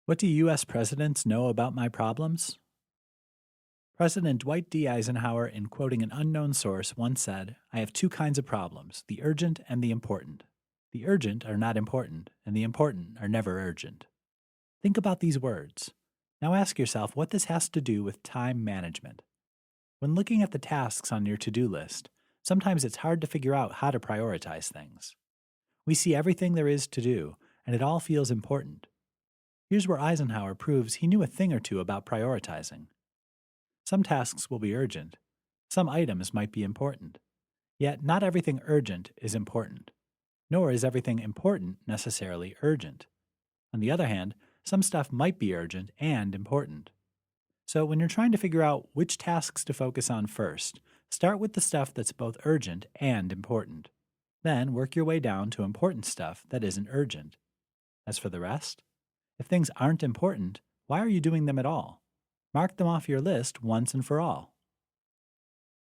What do U.S. presidents know about my problems? President Dwight D. Eisenhower, in quoting an unknown source, once said, "I have two kinds of problems, the urgent and the important. The urgent are not important, and the important are never urgent." Think about these words. Now ask yourself what this has to do with time management. When looking at the tasks on your to do list, sometimes it's hard to figure out how to prioritize things. We see everything there is to do, and it all feels important. Here's where Eisenhower proves he knew a thing or two about prioritizing. Some tasks will be urgent. Some items might be important. Yet not everything urgent is important. Nor is everything important necessarily urgent. On the other hand, some stuff might be urgent and important. So when you're trying to figure out which tasks to focus on first, start with the stuff that's both urgent and important. Then work your way down to important stuff that isn't urgent. As for the rest, if things aren't important, why are you doing them at all? Mark them off your list once and for all.